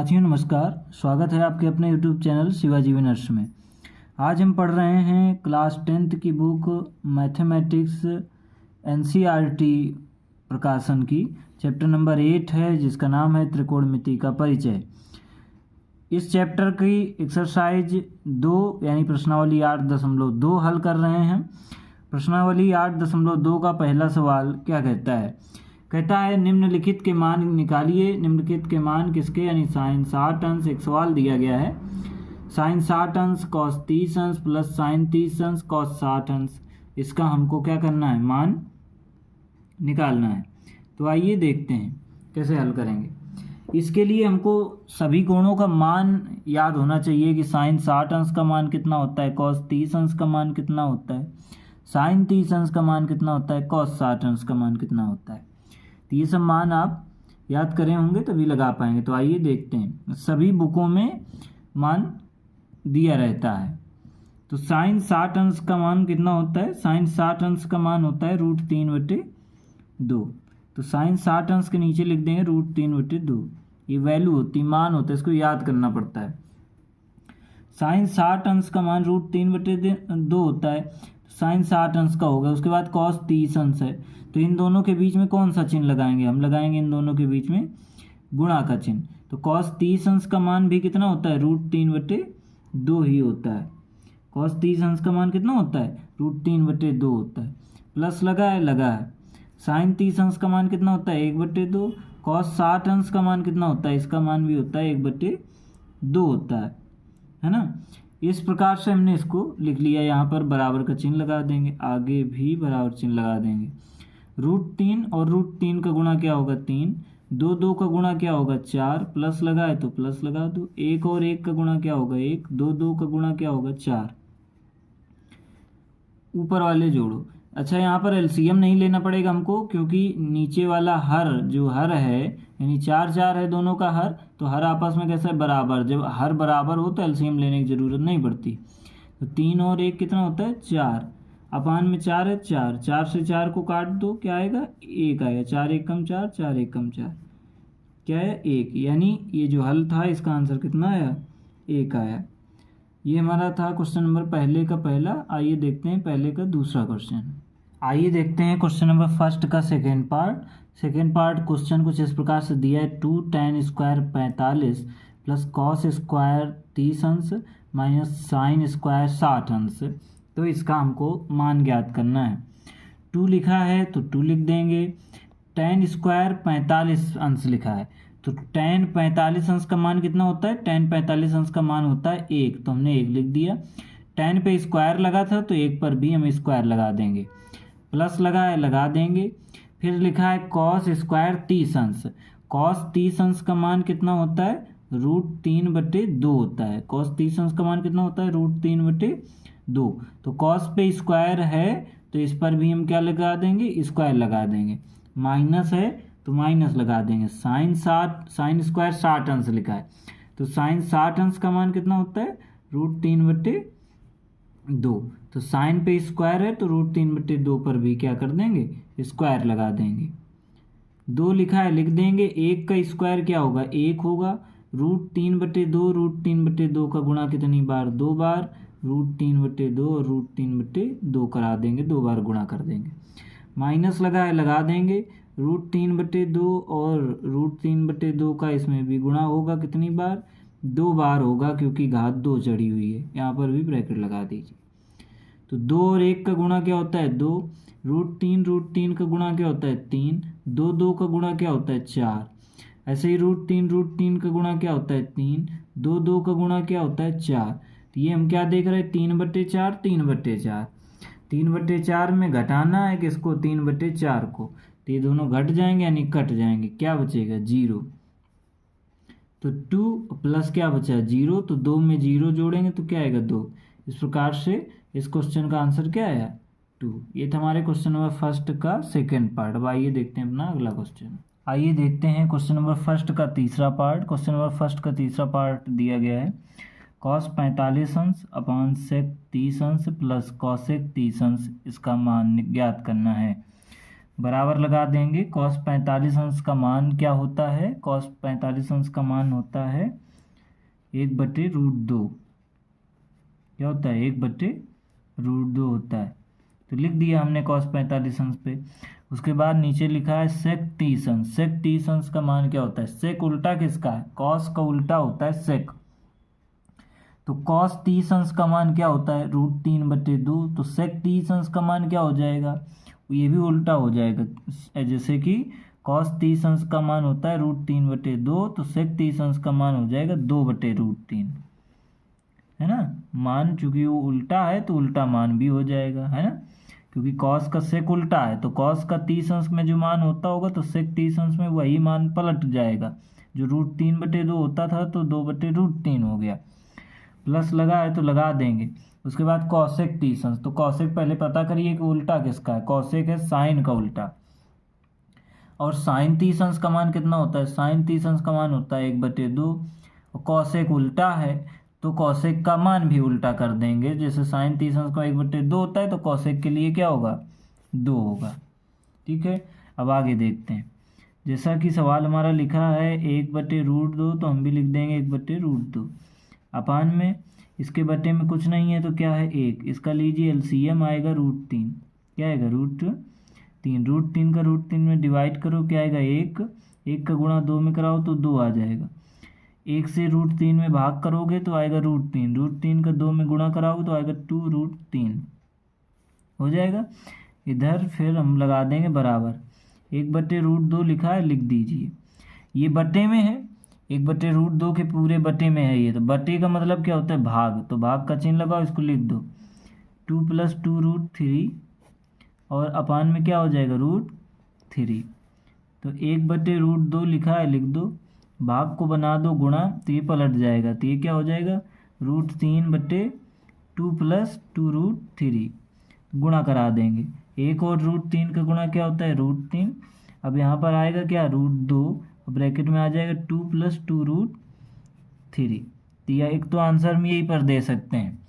साथियों नमस्कार, स्वागत है आपके अपने YouTube चैनल शिवाजी विनर्स में। आज हम पढ़ रहे हैं क्लास 10th की बुक मैथमेटिक्स NCERT प्रकाशन की। चैप्टर नंबर 8 है जिसका नाम है त्रिकोणमिति का परिचय। इस चैप्टर की एक्सरसाइज 2 यानी प्रश्नावली 8.2 हल कर रहे हैं। प्रश्नावली 8.2 का पहला सवाल क्या कहता है? कहता है निम्नलिखित के मान निकालिए। निम्नलिखित के मान किसके? यानी साइन 60 अंश। एक सवाल दिया गया है, साइन 60 अंश कॉस 30 अंश प्लस साइन 30 अंश कॉस 60 अंश। इसका हमको क्या करना है? मान निकालना है। तो आइए देखते हैं कैसे हल करेंगे। इसके लिए हमको सभी कोणों का मान याद होना चाहिए कि साइन 60 अंश का मान कितना होता है, कॉस 30 अंश का मान कितना होता है, साइन 30 अंश का मान कितना होता है, कॉस 60 अंश का मान कितना होता है। तो ये सब मान आप याद करे होंगे तभी लगा पाएंगे। तो आइए देखते हैं। सभी बुकों में मान दिया रहता है। तो साइन 60 अंश का मान कितना होता है? साइन 60 अंश का मान होता है √3/2। तो साइन 60 अंश के नीचे लिख देंगे √3/2। ये वैल्यू होती, मान होता है, इसको याद करना पड़ता है। साइन 60 अंश का मान √3/2 होता है। साइन 60 अंश का होगा। उसके बाद कॉस 30 अंश है, तो इन दोनों के बीच में कौन सा चिन्ह लगाएंगे? हम लगाएंगे इन दोनों के बीच में गुणा का चिन्ह। तो कॉस 30 अंश का मान भी कितना होता है? √3/2 ही होता है। कॉस 30 अंश का मान कितना होता है? √3/2 होता है। प्लस लगा है। साइन 30 अंश का मान कितना होता है? 1/2। कॉस 60 अंश का मान कितना होता है? इसका मान भी होता है 1/2 होता है ना। इस प्रकार से हमने इसको लिख लिया। यहाँ पर बराबर का चिन्ह लगा देंगे, आगे भी बराबर चिन्ह लगा देंगे। √3 और √3 का गुणा क्या होगा? 3। 2 का गुणा क्या होगा? 4। प्लस लगा है तो प्लस लगा दो। 1 और 1 का गुणा क्या होगा? 1। 2 का गुणा क्या होगा? 4। ऊपर वाले जोड़ो। अच्छा, यहाँ पर एलसीएम नहीं लेना पड़ेगा हमको, क्योंकि नीचे वाला हर जो हर है यानी 4 4 है दोनों का हर, तो हर आपस में कैसा है? बराबर। जब हर बराबर हो तो एलसीएम लेने की जरूरत नहीं पड़ती। तो 3 और 1 कितना होता है? 4। अपान में 4 है, 4। 4 से 4 को काट दो, क्या आएगा? 1 आएगा। 4 1 कम 4, 4 1 कम 4, क्या है? 1। यानी ये जो हल था इसका आंसर कितना आया? 1 आया। ये हमारा था क्वेश्चन नंबर पहले का पहला। आइए देखते हैं पहले का दूसरा क्वेश्चन। आइए देखते हैं क्वेश्चन नंबर फर्स्ट का second part. Second part question कुछ इस प्रकार से दिया है, 2 tan square 45 plus cos square 30 अंश माइनस साइन स्क्वायर 60 अंश। तो इसका हमको मान ज्ञात करना है। 2 लिखा है तो 2 लिख देंगे। tan स्क्वायर 45 अंश लिखा है, तो tan 45 अंश का मान कितना होता है? tan 45 अंश का मान होता है 1, तो हमने 1 लिख दिया। tan पे स्क्वायर लगा था तो 1 पर भी हम स्क्वायर लगा देंगे। प्लस लगा है, लगा देंगे। फिर लिखा है कॉस स्क्वायर 30 अंश। कॉस 30 अंश का मान कितना होता है? √3/2 होता है। कॉस 30 अंश का मान कितना होता है? √3/2। तो कॉस पे स्क्वायर है तो इस पर भी हम क्या लगा देंगे? स्क्वायर लगा देंगे। माइनस है तो माइनस लगा देंगे। साइन स्क्वायर 60 अंश लिखा है, तो साइन 60 अंश का मान कितना होता है? √3/2। तो साइन पे स्क्वायर है तो √3/2 पर भी क्या कर देंगे? स्क्वायर लगा देंगे। 2 लिखा है, लिख देंगे। 1 का स्क्वायर क्या होगा? 1 होगा। √3/2 का गुणा कितनी बार? 2 बार। √3/2 और √3/2 करा देंगे, 2 बार गुणा कर देंगे। माइनस लगा है, लगा देंगे। √3/2 और √3/2 का इसमें भी गुणा होगा कितनी बार? 2 बार होगा, क्योंकि घात 2 चढ़ी हुई है। यहाँ पर भी ब्रैकेट लगा दीजिए। तो 2 और 1 का गुणा क्या होता है? 2। √3 का गुणा क्या होता है? 3। 2 का गुणा क्या होता है? 4। ऐसे ही √3 का गुणा क्या होता है? 3। 2 का गुणा क्या होता है? 4। तो ये हम क्या देख रहे हैं? 3/4, 3/4। 3/4 में घटाना है किसको? 3/4 को। तो ये दोनों घट जाएंगे यानी कट जाएंगे। क्या बचेगा? 0। तो 2 प्लस क्या बचा? 0। तो 2 में 0 जोड़ेंगे तो क्या आएगा? 2। इस प्रकार से इस क्वेश्चन का आंसर क्या आया? 2। ये था हमारे क्वेश्चन नंबर फर्स्ट का सेकेंड पार्ट। अब आइए देखते हैं अपना अगला क्वेश्चन। आइए देखते हैं क्वेश्चन नंबर फर्स्ट का तीसरा पार्ट। क्वेश्चन नंबर फर्स्ट का तीसरा पार्ट दिया गया है, कॉस 45 अंश अपान सेक 30 अंश प्लस कॉसेक 30 अंश, इसका मान ज्ञात करना है। बराबर लगा देंगे। cos 45 अंश का मान क्या होता है? cos 45 अंश का मान होता है 1/√2। क्या होता है? 1/√2 होता है। तो लिख दिया हमने cos 45 अंश पे। उसके बाद नीचे लिखा है sec 30 अंश। sec 30 अंश का मान क्या होता है? sec उल्टा किसका है? cos का उल्टा होता है sec। तो cos 30 अंश का मान क्या होता है? √3/2। तो sec 30 अंश का मान क्या हो जाएगा? ये भी उल्टा हो जाएगा। जैसे कि cos 30 अंश का मान होता है √3/2, तो sec 30 अंश का मान हो जाएगा 2/√3, है ना। मान चूंकि वो उल्टा है तो उल्टा मान भी हो जाएगा, है ना, क्योंकि cos का sec उल्टा है। तो cos का 30 अंश में जो मान होता होगा तो sec 30 अंश में वही मान पलट जाएगा। जो √3/2 होता था तो 2/√3 हो गया। प्लस लगा है तो लगा देंगे। उसके बाद cosec 30 अंश। तो cosec पहले पता करिए कि उल्टा किसका है। cosec है साइन का उल्टा। और साइन 30 अंश का मान कितना होता है? साइन 30 अंश का मान होता है 1/2। और cosec उल्टा है तो cosec का मान भी उल्टा कर देंगे। जैसे साइन 30 अंश का 1/2 होता है तो cosec के लिए क्या होगा? 2 होगा। ठीक है, अब आगे देखते हैं। जैसा कि सवाल हमारा लिखा है 1/√2, तो हम भी लिख देंगे 1/√2 अपान में इसके बटे में कुछ नहीं है तो क्या है? 1। इसका लीजिए एलसीएम आएगा √3। क्या आएगा? √3। √3 का √3 में डिवाइड करो, क्या आएगा? 1। 1 का गुणा 2 में कराओ तो 2 आ जाएगा। 1 से √3 में भाग करोगे तो आएगा √3। √3 का 2 में गुणा कराओगे तो आएगा 2√3 हो जाएगा। इधर फिर हम लगा देंगे बराबर। 1/√2 लिखा है, लिख दीजिए। ये बटे में है, 1/√2 के पूरे बटे में है ये। तो बटे का मतलब क्या होता है? भाग। तो भाग का चिन्ह लगाओ, इसको लिख दो 2 + 2√3 और अपान में क्या हो जाएगा? √3। तो 1/√2 लिखा है, लिख दो। भाग को बना दो गुणा तो ये पलट जाएगा। तो ये क्या हो जाएगा? √3/2 + 2√3 गुणा करा देंगे। 1 और √3 का गुणा क्या होता है? √3। अब यहाँ पर आएगा क्या? √2। ब्रैकेट में आ जाएगा 2 + 2√3। तो यह एक तो आंसर में यही पर दे सकते हैं।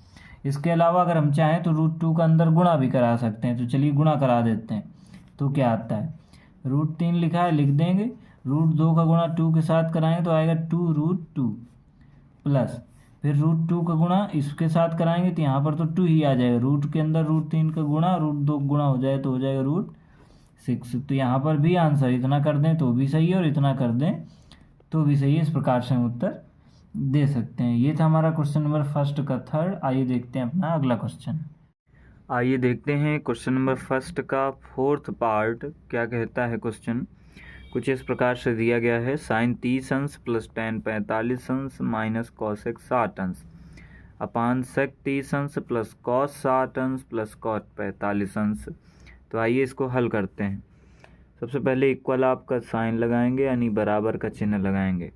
इसके अलावा अगर हम चाहें तो √2 का अंदर गुणा भी करा सकते हैं। तो चलिए गुणा करा देते हैं। तो क्या आता है? √3 लिखा है, लिख देंगे। √2 का गुणा 2 के साथ कराएंगे तो आएगा 2√2 प्लस फिर √2 का गुणा इसके साथ कराएंगे तो यहाँ पर तो 2 ही आ जाएगा। रूट के अंदर √3 का गुणा √2 गुणा हो जाए तो हो जाएगा √6। तो यहाँ पर भी आंसर इतना कर दें तो भी सही है और इतना कर दें तो भी सही है। इस प्रकार से हम उत्तर दे सकते हैं। ये था हमारा क्वेश्चन नंबर फर्स्ट का थर्ड। आइए देखते हैं अपना अगला क्वेश्चन। आइए देखते हैं क्वेश्चन नंबर फर्स्ट का फोर्थ पार्ट क्या कहता है। क्वेश्चन कुछ इस प्रकार से दिया गया है। साइन 30 अंश प्लस tan 45 अंश माइनस cosec 60 अंश अपान sec 30 अंश प्लस cos 60 अंश प्लस cot 45 अंश। तो आइए इसको हल करते हैं। सबसे पहले इक्वल आपका साइन लगाएंगे यानी बराबर का चिन्ह लगाएंगे।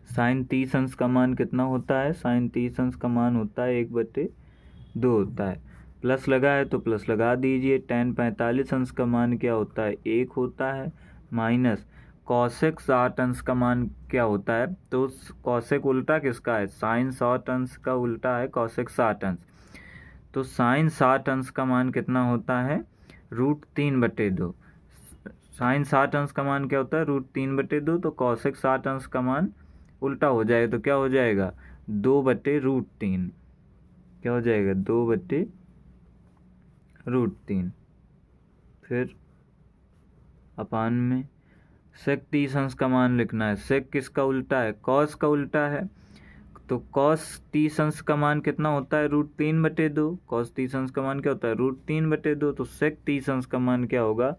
साइन 30 अंश का मान कितना होता है? साइन 30 अंश का मान होता है 1/2 होता है। प्लस लगा है तो प्लस लगा दीजिए। tan 45 अंश का मान क्या होता है? 1 होता है माइनस cosec 60 अंश का मान क्या होता है? तो cosec उल्टा किसका है? साइन 60 अंश का उल्टा है cosec 60 अंश। तो साइन 60 अंश का मान कितना होता है? √3/2। साइन 60 अंश का मान क्या होता है? √3/2। तो cosec 60 अंश का मान उल्टा हो जाएगा तो क्या हो जाएगा? 2/√3। क्या हो जाएगा? 2/√3। फिर अपान में sec 30 अंश का मान लिखना है। sec किसका उल्टा है? cos का उल्टा है। तो cos 30 अंश का मान कितना होता है? √3/2। cos 30 अंश का मान क्या होता है? √3/2। तो sec 30 अंश का मान क्या होगा?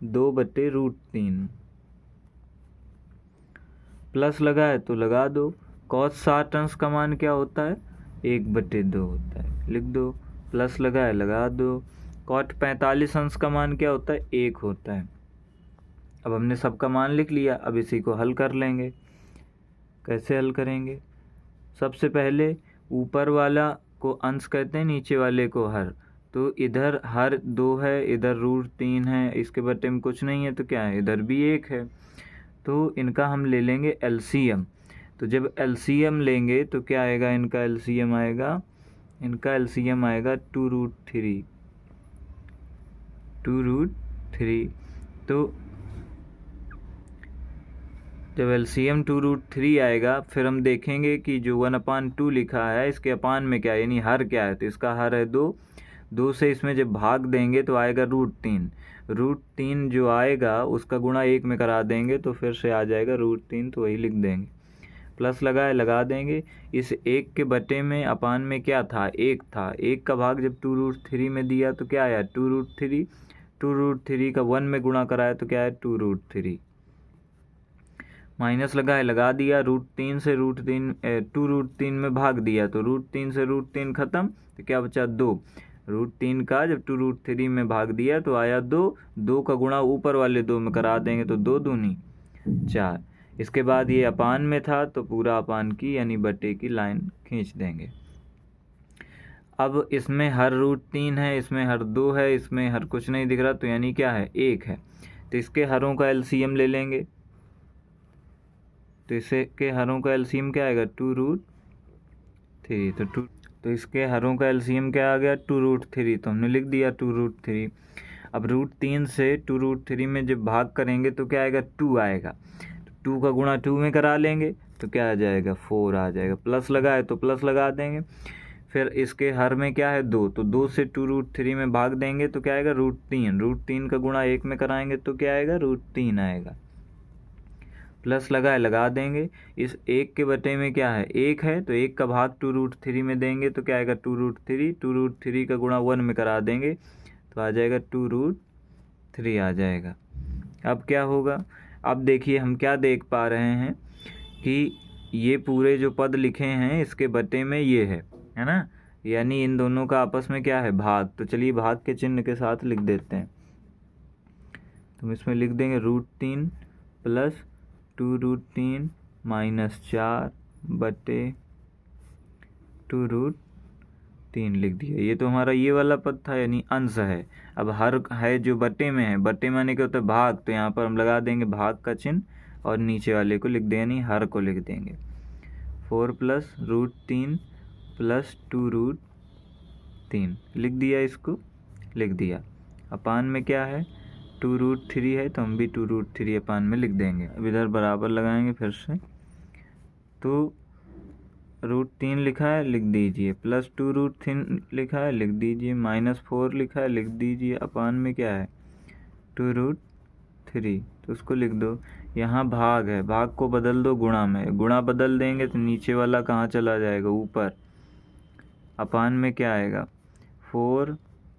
2/√3। प्लस लगा है तो लगा दो। cos 60 अंश का मान क्या होता है? 1/2 होता है, लिख दो। प्लस लगा है, लगा दो। cot 45 अंश का मान क्या होता है? 1 होता है। अब हमने सबका मान लिख लिया। अब इसी को हल कर लेंगे। कैसे हल करेंगे? सबसे पहले ऊपर वाला को अंश कहते हैं, नीचे वाले को हर। तो इधर हर 2 है, इधर √3 है, इसके बटे में कुछ नहीं है तो क्या है? इधर भी 1 है। तो इनका हम ले लेंगे एलसीएम। तो जब एलसीएम लेंगे तो क्या आएगा? इनका एलसीएम आएगा 2√3। 3। तो जब एलसीएम 2√3 आएगा फिर हम देखेंगे कि जो 1/2 लिखा है इसके अपान में क्या है, यानी हर क्या है, तो इसका हर है 2। 2 से इसमें जब भाग देंगे तो आएगा √3। √3 जो आएगा उसका गुणा 1 में करा देंगे तो फिर से आ जाएगा √3, तो वही लिख देंगे। प्लस लगा देंगे। इस 1 के बटे में अपान में क्या था, 1 था। 1 का भाग जब 2√3 में दिया तो क्या आया 2√3। 2√3 का 1 में गुणा कराया तो क्या है 2√3। माइनस लगा दिया। √3 से √3 में भाग दिया तो √3 से √3 खत्म, तो क्या बचा 2। √3 का जब 2√3 में भाग दिया तो आया 2। 2 का गुणा ऊपर वाले 2 में करा देंगे तो 2 दूनी 4। इसके बाद ये अपान में था तो पूरा अपान की यानी बटे की लाइन खींच देंगे। अब इसमें हर √3 है, इसमें हर 2 है, इसमें हर कुछ नहीं दिख रहा, तो यानी क्या है 1 है। तो इसके हरों का एलसीएम ले लेंगे। तो इसके हरों का एलसीएम क्या आएगा 2√3। तो इसके हरों का एलसीएम क्या आ गया 2√3, तो हमने लिख दिया 2√3। अब √3 से 2√3 में जब भाग करेंगे तो क्या आएगा 2 आएगा। 2 का गुणा 2 में करा लेंगे तो क्या आ जाएगा 4 आ जाएगा। प्लस लगा है तो प्लस लगा देंगे। फिर इसके हर में क्या है 2, तो 2 से 2√3 में भाग देंगे तो क्या आएगा √3। √3 का गुणा 1 में कराएंगे तो क्या आएगा √3 आएगा। प्लस लगा देंगे। इस 1 के बटे में क्या है 1 है, तो 1 का भाग 2√3 में देंगे तो क्या आएगा 2√3। 2√3 का गुणा 1 में करा देंगे तो आ जाएगा 2√3 आ जाएगा। अब क्या होगा, अब देखिए हम क्या देख पा रहे हैं कि ये पूरे जो पद लिखे हैं इसके बटे में ये है ना, यानी इन दोनों का आपस में क्या है भाग। तो चलिए भाग के चिन्ह के साथ लिख देते हैं। तो इसमें लिख देंगे √3 प्लस 2√3 माइनस 4 बटे 2√3 लिख दिया। ये तो हमारा ये वाला पद था यानी अंश है। अब हर है जो बटे में है, बटे माने क्या होता है भाग, तो यहाँ पर हम लगा देंगे भाग का चिन्ह और नीचे वाले को लिख देंगे यानी हर को लिख देंगे। 4 प्लस √3 प्लस 2√3 लिख दिया, इसको लिख दिया। अपान में क्या है 2√3 है तो हम भी 2√3 अपान में लिख देंगे। अब इधर बराबर लगाएंगे फिर से, तो √3 लिखा है लिख दीजिए, प्लस 2√3 लिखा है लिख दीजिए, -4 लिखा है लिख दीजिए। अपान में क्या है 2√3, तो उसको लिख दो। यहाँ भाग है, भाग को बदल दो गुणा में, गुणा बदल देंगे तो नीचे वाला कहाँ चला जाएगा ऊपर। अपान में क्या आएगा 4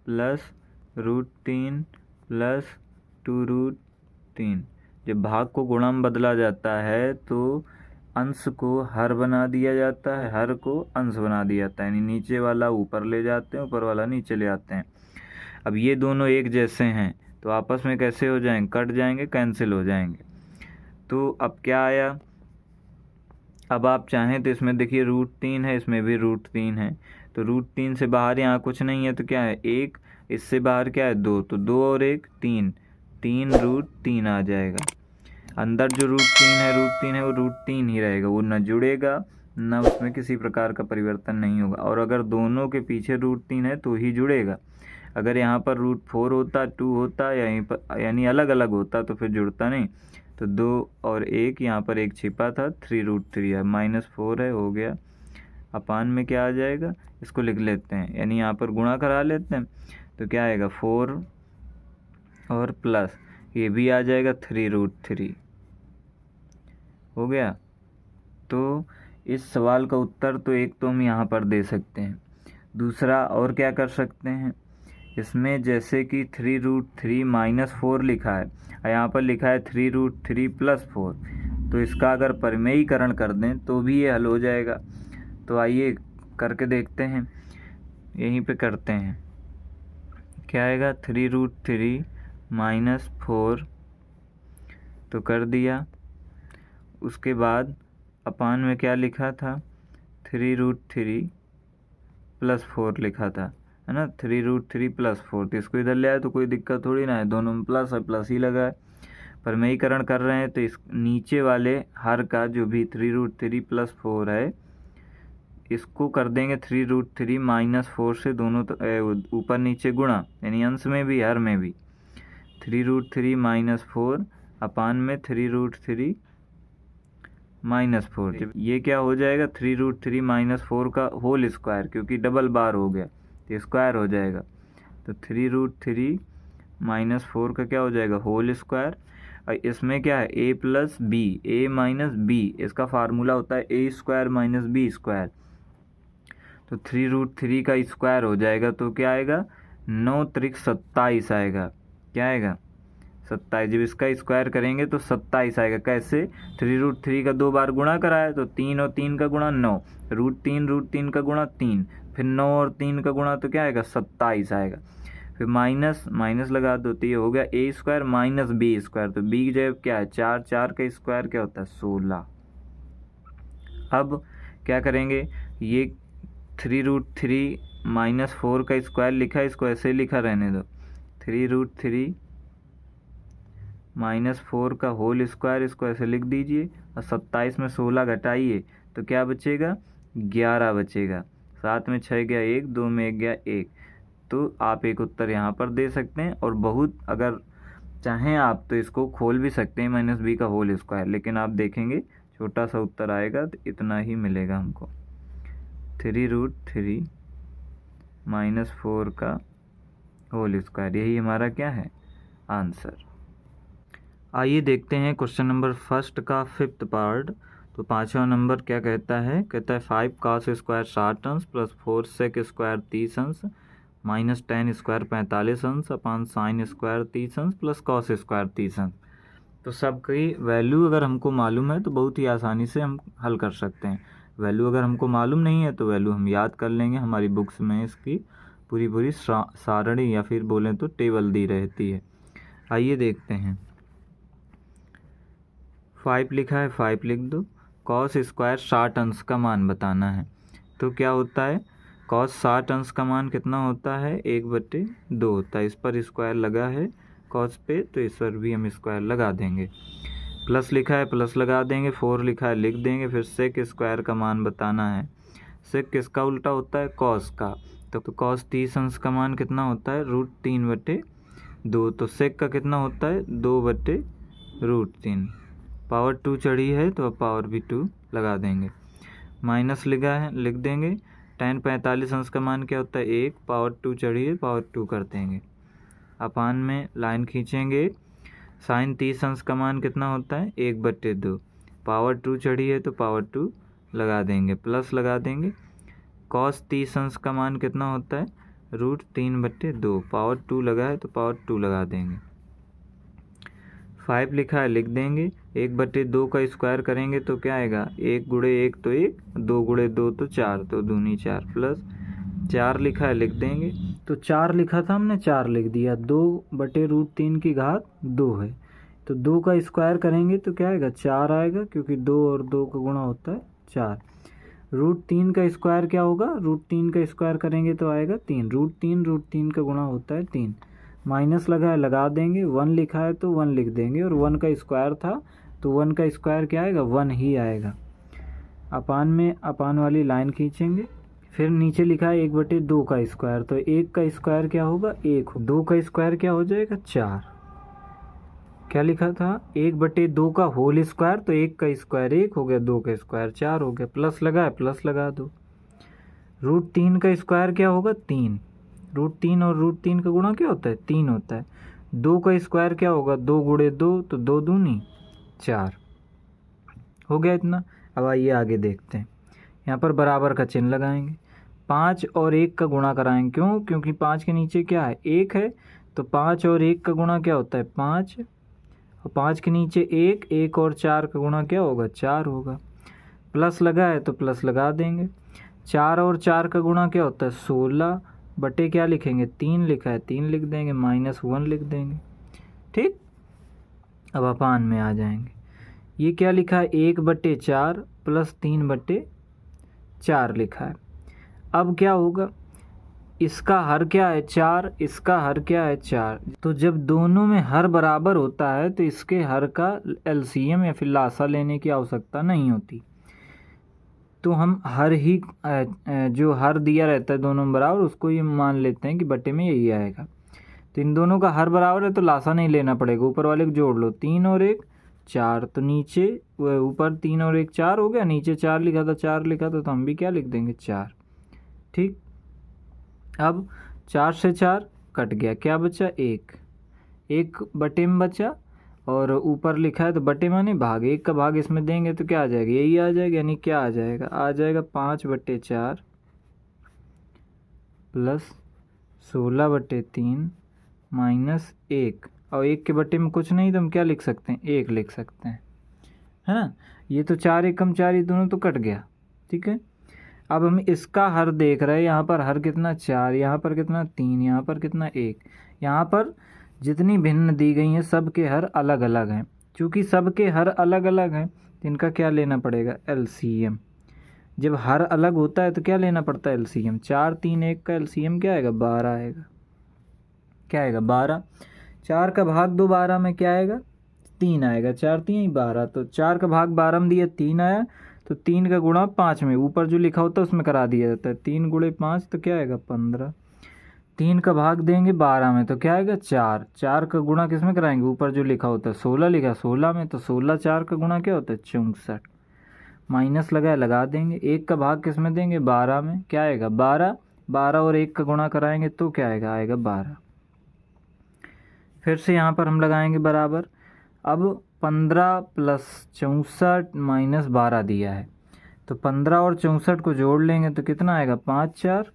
प्लस √3 प्लस 2√3। जब भाग को गुणा में बदला जाता है तो अंश को हर बना दिया जाता है, हर को अंश बना दिया जाता है, यानी नीचे वाला ऊपर ले जाते हैं, ऊपर वाला नीचे ले आते हैं। अब ये दोनों एक जैसे हैं तो आपस में कैसे हो जाएंगे, कट जाएंगे, कैंसिल हो जाएंगे। तो अब क्या आया, अब आप चाहें तो इसमें देखिए √3 है, इसमें भी √3 है, तो √3 से बाहर यहाँ कुछ नहीं है तो क्या है 1, इससे बाहर क्या है 2, तो 2 और 1 3, 3√3 आ जाएगा। अंदर जो √3 है वो √3 ही रहेगा, वो न जुड़ेगा न उसमें किसी प्रकार का परिवर्तन नहीं होगा। और अगर दोनों के पीछे √3 है तो ही जुड़ेगा। अगर यहाँ पर √4 होता, 2 होता, यहीं पर यानी अलग अलग होता तो फिर जुड़ता नहीं। तो 2 और 1 यहाँ पर एक छिपा था, 3√3 है, -4 है, हो गया। अपान में क्या आ जाएगा, इसको लिख लेते हैं, यानी यहाँ पर गुणा करा लेते हैं तो क्या आएगा 4 और प्लस ये भी आ जाएगा 3√3 हो गया। तो इस सवाल का उत्तर तो एक तो हम यहाँ पर दे सकते हैं। दूसरा और क्या कर सकते हैं, इसमें जैसे कि 3√3 -4 लिखा है और यहाँ पर लिखा है 3√3 + 4, तो इसका अगर परिमेयीकरण कर दें तो भी ये हल हो जाएगा। तो आइए करके देखते हैं, यहीं पे करते हैं। क्या आएगा 3√3 - 4, तो कर दिया। उसके बाद अपान में क्या लिखा था 3√3 + 4 लिखा था, है ना, 3√3 + 4, तो इसको इधर ले आए तो कोई दिक्कत थोड़ी ना है, दोनों में प्लस है, प्लस ही लगा है। परिमेयीकरण कर रहे हैं तो इस नीचे वाले हर का जो भी 3√3 + 4 है इसको कर देंगे 3√3 - 4 से, दोनों ऊपर नीचे गुणा, यानी अंश में भी हर में भी 3√3 -4 अपान में 3√3 -4। ये क्या हो जाएगा 3√3 -4 का होल स्क्वायर, क्योंकि डबल बार हो गया तो स्क्वायर हो जाएगा। तो 3√3 -4 का क्या हो जाएगा होल स्क्वायर। और इसमें क्या है a + b, a - b, इसका फार्मूला होता है a² - b²। तो 3√3 का स्क्वायर हो जाएगा तो क्या आएगा 9 त्रिक 27 आएगा। क्या आएगा 27। जब इसका स्क्वायर करेंगे तो 27 आएगा। कैसे 3√3 का 2 बार गुणा कराया तो 3 और 3 का गुणा 9, √3 का गुणा 3, फिर 9 और 3 का गुणा तो क्या आएगा 27 आएगा। फिर माइनस लगा दो तो ये हो गया a² - b²। तो b की जगह क्या है 4, 4 का स्क्वायर क्या होता है 16। अब क्या करेंगे ये 3√3 -4 का स्क्वायर लिखा है, इसको ऐसे लिखा रहने दो। 3√3 -4 का होल स्क्वायर, इसको ऐसे लिख दीजिए। और 27 में 16 घटाइए तो क्या बचेगा 11 बचेगा। 7 में 6 गया 1, 2 में 1 गया 1। तो आप एक उत्तर यहाँ पर दे सकते हैं। और बहुत अगर चाहें आप तो इसको खोल भी सकते हैं -b का होल स्क्वायर, लेकिन आप देखेंगे छोटा सा उत्तर आएगा तो इतना ही मिलेगा हमको। 3√3 -4 का होल स्क्वायर, यही हमारा क्या है आंसर। आइए देखते हैं क्वेश्चन नंबर फर्स्ट का 5th पार्ट। तो 5वां नंबर क्या कहता है 5 cos स्क्वायर 60 अंश + 4 sec स्क्वायर 30 अंश - 10 स्क्वायर 45 अंश अपान sin स्क्वायर 30 अंश + cos स्क्वायर 30 अंश। तो सबकी वैल्यू अगर हमको मालूम है तो बहुत ही आसानी से हम हल कर सकते हैं। वैल्यू अगर हमको मालूम नहीं है तो वैल्यू हम याद कर लेंगे। हमारी बुक्स में इसकी पूरी सारणी या फिर बोलें तो टेबल दी रहती है। आइए देखते हैं। 5 लिखा है 5 लिख दो। cos स्क्वायर 60 अंश का मान बताना है। तो क्या होता है cos 60 अंश का मान कितना होता है 1/2 होता है। इस पर स्क्वायर लगा है cos पे तो इस पर भी हम स्क्वायर लगा देंगे। प्लस लिखा है प्लस लगा देंगे। 4 लिखा है लिख देंगे। फिर sec स्क्वायर का मान बताना है। sec किसका उल्टा होता है cos का। तो cos 30 अंश का मान कितना होता है √3/2। तो sec का कितना होता है 2/√3। पावर 2 चढ़ी है तो अब पावर भी 2 लगा देंगे। माइनस लिखा है लिख देंगे। tan 45 अंश का मान क्या होता है 1, पावर 2 चढ़ी है पावर 2 कर देंगे। अपान में लाइन खींचेंगे। sin 30 अंश का मान कितना होता है 1/2। पावर 2 चढ़ी है तो पावर 2 लगा देंगे। प्लस लगा देंगे। cos 30 अंश का मान कितना होता है √3/2। पावर 2 लगा है तो पावर 2 लगा देंगे। 5 लिखा है लिख देंगे। 1/2 का स्क्वायर करेंगे तो क्या आएगा 1 × 1 तो 1, 2 × 2 तो 4, तो दूनी 4। प्लस 4 लिखा है लिख देंगे। तो 4 लिखा था हमने 4 लिख दिया। 2/√3 की घात 2 है तो 2 का स्क्वायर करेंगे तो क्या आएगा 4 आएगा, क्योंकि 2 और 2 का गुणा होता है 4। √3 का स्क्वायर क्या होगा √3 का स्क्वायर करेंगे तो आएगा 3। √3 का गुणा होता है 3। माइनस लगा है लगा देंगे। 1 लिखा है तो 1 लिख देंगे। और 1 का स्क्वायर था तो 1 का स्क्वायर क्या आएगा 1 ही आएगा। अपान में अपान वाली लाइन खींचेंगे। फिर नीचे लिखा है 1/2 का स्क्वायर, तो 1 का स्क्वायर क्या होगा 1, 2 का स्क्वायर क्या हो जाएगा 4। क्या लिखा था 1/2 का होल स्क्वायर, तो 1 का स्क्वायर 1 हो गया, 2 का स्क्वायर 4 हो गया। प्लस लगा है प्लस लगा दो। √3 का स्क्वायर क्या होगा 3। √3 और √3 का गुणा क्या होता है 3 होता है। 2 का स्क्वायर क्या होगा 2 × 2 तो 2 दूनी 4 हो गया इतना। अब आइए आगे देखते हैं। यहाँ पर बराबर का चिन्ह लगाएंगे। 5 और 1 का गुणा कराएंगे। क्यों? क्योंकि 5 के नीचे क्या है 1 है, तो 5 और 1 का गुणा क्या होता है 5, और 5 के नीचे 1, 1 और 4 का गुणा क्या होगा 4 होगा। प्लस लगा है तो प्लस लगा देंगे। 4 और 4 का गुणा क्या होता है 16 बटे क्या लिखेंगे 3 लिखा है 3 लिख देंगे, -1 लिख देंगे। ठीक, अब अपान में आ जाएंगे। ये क्या लिखा है 1/4 + 3/4 लिखा है। अब क्या होगा इसका हर क्या है 4, इसका हर क्या है 4। तो जब दोनों में हर बराबर होता है तो इसके हर का एलसीएम या फिर लासा लेने की आवश्यकता नहीं होती। तो हम हर ही जो हर दिया रहता है दोनों बराबर उसको ये मान लेते हैं कि बटे में यही आएगा। तो इन दोनों का हर बराबर है तो लासा नहीं लेना पड़ेगा, ऊपर वाले को जोड़ लो, 3 और 1 4, तो नीचे ऊपर 3 और 1 4 हो गया, नीचे 4 लिखा था 4 लिखा था, तो हम भी क्या लिख देंगे 4। ठीक, अब 4 से 4 कट गया, क्या बचा 1 बटे में बचा, और ऊपर लिखा है तो बटे माने भाग, 1 का भाग इसमें देंगे तो क्या आ जाएगा, यही आ जाएगा, यानी क्या आ जाएगा 5/4 प्लस 16/3 माइनस 1, और 1 के बटे में कुछ नहीं तो हम क्या लिख सकते हैं 1 लिख सकते हैं, है ना। ये तो 4 1 कम 4, ये दोनों तो कट गया। ठीक है, अब हम इसका हर देख रहे हैं, यहाँ पर हर कितना 4, यहाँ पर कितना 3, यहाँ पर कितना 1, यहाँ पर जितनी भिन्न दी गई हैं सब के हर अलग अलग हैं, चूँकि सब के हर अलग अलग हैं तो इनका क्या लेना पड़ेगा एलसीएम। जब हर अलग होता है तो क्या लेना पड़ता है एलसीएम, 4 3 1 का एलसीएम क्या आएगा 12 आएगा, क्या आएगा 12। 4 का भाग दो 12 में क्या आएगा 3 आएगा, 4 3 12, तो 4 का भाग 12 में दिया 3 आया, तो 3 का गुणा 5 में ऊपर जो लिखा होता है उसमें करा दिया जाता है, 3 गुणे 5 तो क्या आएगा 15। 3 का भाग देंगे 12 में तो क्या आएगा 4, 4 का गुणा किस में कराएंगे, ऊपर जो लिखा होता है 16 लिखा 16 में, तो 16 4 का गुणा क्या होता है 64, माइनस लगाए लगा देंगे, 1 का भाग किस में देंगे 12 में, क्या आएगा 12, 12 और 1 का गुणा कराएंगे तो क्या आएगा 12। फिर से यहाँ पर हम लगाएंगे बराबर, अब 15 प्लस 64 माइनस 12 दिया है, तो 15 और 64 को जोड़ लेंगे तो कितना आएगा 5 4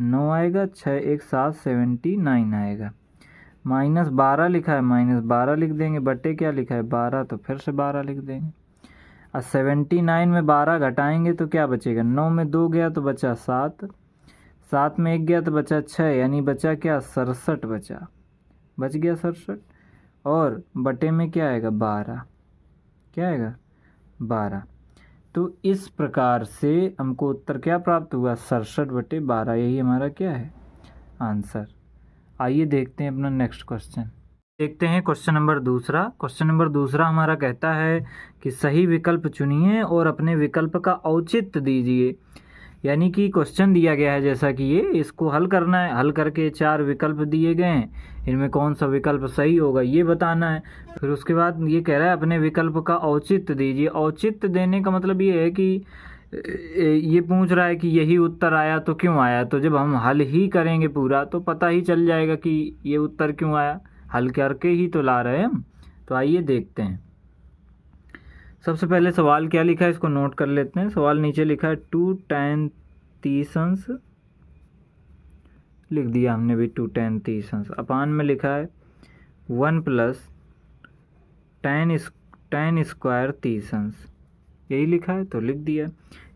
9 आएगा, 6 1 7 79 आएगा, माइनस 12 लिखा है माइनस 12 लिख देंगे, बटे क्या लिखा है 12 तो फिर से 12 लिख देंगे। अब 79 में 12 घटाएंगे तो क्या बचेगा, 9 में 2 गया तो बचा 7, 7 में 1 गया तो बचा 6, यानी बचा क्या 67 बच गया 67, और बटे में क्या आएगा 12, क्या आएगा 12। तो इस प्रकार से हमको उत्तर क्या प्राप्त हुआ 67/12, यही हमारा क्या है आंसर। आइए देखते हैं अपना नेक्स्ट क्वेश्चन। देखते हैं क्वेश्चन नंबर दूसरा। क्वेश्चन नंबर दूसरा हमारा कहता है कि सही विकल्प चुनिए और अपने विकल्प का औचित्य दीजिए। यानी कि क्वेश्चन दिया गया है जैसा कि ये, इसको हल करना है, हल करके 4 विकल्प दिए गए हैं, इनमें कौन सा विकल्प सही होगा ये बताना है। फिर उसके बाद ये कह रहा है अपने विकल्प का औचित्य दीजिए। औचित्य देने का मतलब ये है कि ये पूछ रहा है कि यही उत्तर आया तो क्यों आया, तो जब हम हल ही करेंगे पूरा तो पता ही चल जाएगा कि ये उत्तर क्यों आया, हल करके ही तो ला रहे हैं हम। तो आइए देखते हैं। सबसे पहले सवाल क्या लिखा है इसको नोट कर लेते हैं। सवाल नीचे लिखा है 2 tan 30 लिख दिया हमने भी 2 tan 30 अपान में लिखा है 1 प्लस tan स्क्वायर 30, यही लिखा है तो लिख दिया।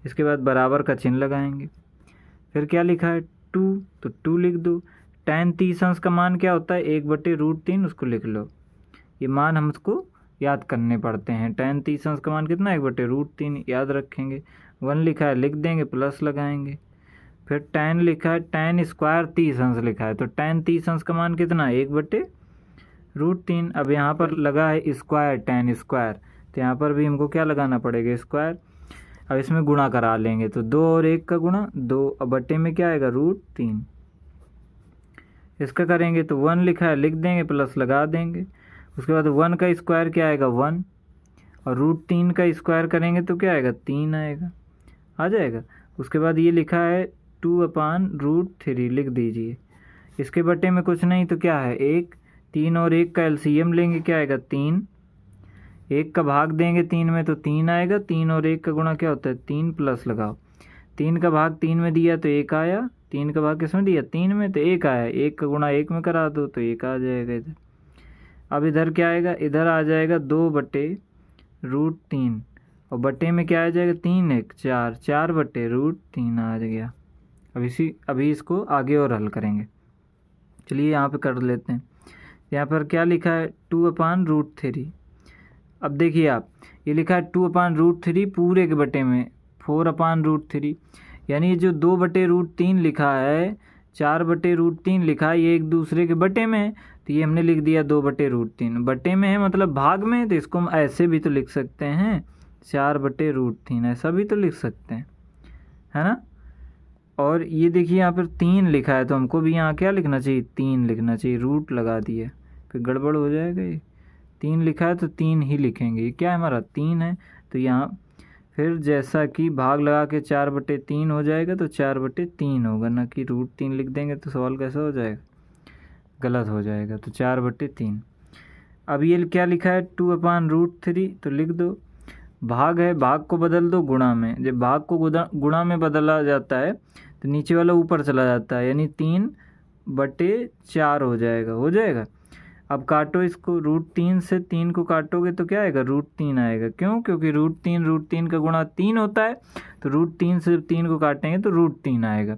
इसके बाद बराबर का चिन्ह लगाएंगे। फिर क्या लिखा है 2, तो 2 लिख दो। tan 30 का मान क्या होता है 1/√3, उसको लिख लो। ये मान हमको याद करने पड़ते हैं। tan 30 का मान कितना 1/√3 याद रखेंगे। 1 लिखा है लिख देंगे, प्लस लगाएंगे। फिर tan लिखा है, tan स्क्वायर 30 लिखा है, तो tan 30 का मान कितना 1/√3। अब यहाँ पर लगा है स्क्वायर, tan स्क्वायर, तो यहाँ पर भी हमको क्या लगाना पड़ेगा स्क्वायर। अब इसमें गुणा करा लेंगे तो 2 और 1 का गुणा 2, अब बटे में क्या आएगा √3। इसका करेंगे तो 1 लिखा है लिख देंगे, प्लस लगा देंगे। उसके बाद 1 का स्क्वायर क्या आएगा 1, और √3 का स्क्वायर करेंगे तो क्या आएगा 3 आएगा, आ जाएगा। उसके बाद ये लिखा है 2/√3 लिख दीजिए। इसके बटे में कुछ नहीं तो क्या है 1, 3 और 1 का एलसीएम लेंगे क्या आएगा 3, 1 का भाग देंगे 3 में तो 3 आएगा, 3 और 1 का गुणा क्या होता है 3, प्लस लगाओ। 3 का भाग 3 में दिया तो 1 आया, 3 का भाग किस में दिया 3 में तो 1 आया, 1 का गुणा 1 में करा दो तो 1 आ जाएगा इधर। अब इधर क्या आएगा, इधर आ जाएगा 2/√3, और बटे में क्या आ जाएगा 3 1 4, 4/√3 आ गया। अभी इसको आगे और हल करेंगे। चलिए यहाँ पे कर लेते हैं। यहाँ पर क्या लिखा है 2/√3। अब देखिए आप, ये लिखा है 2/√3 पूरे के बटे में 4/√3, यानी ये जो 2/√3 लिखा है 4/√3 लिखा है, ये एक दूसरे के बटे में है, तो ये हमने लिख दिया 2/√3। बटे में है मतलब भाग में, तो इसको हम ऐसे भी तो लिख सकते हैं 4/√3, ऐसा भी तो लिख सकते हैं, है ना। और ये देखिए यहाँ पर 3 लिखा है, तो हमको भी यहाँ क्या लिखना चाहिए, 3 लिखना चाहिए, रूट लगा दिया, फिर गड़बड़ हो जाएगा। ये 3 लिखा है तो 3 ही लिखेंगे। ये क्या है हमारा 3 है, तो यहाँ फिर जैसा कि भाग लगा के 4/3 हो जाएगा, तो 4/3 होगा, ना कि √3 लिख देंगे तो सवाल कैसा हो जाएगा, गलत हो जाएगा। तो 4/3। अब ये क्या लिखा है 2/√3, तो लिख दो। भाग है, भाग को बदल दो गुणा में। जब भाग को गुणा में बदला जाता है तो नीचे वाला ऊपर चला जाता है, यानी 3/4 हो जाएगा, हो जाएगा। अब काटो इसको, √3 से 3 को काटोगे तो क्या आएगा, √3 आएगा। क्यों, क्योंकि √3 का गुणा 3 होता है, तो √3 से 3 को काटेंगे तो √3 आएगा।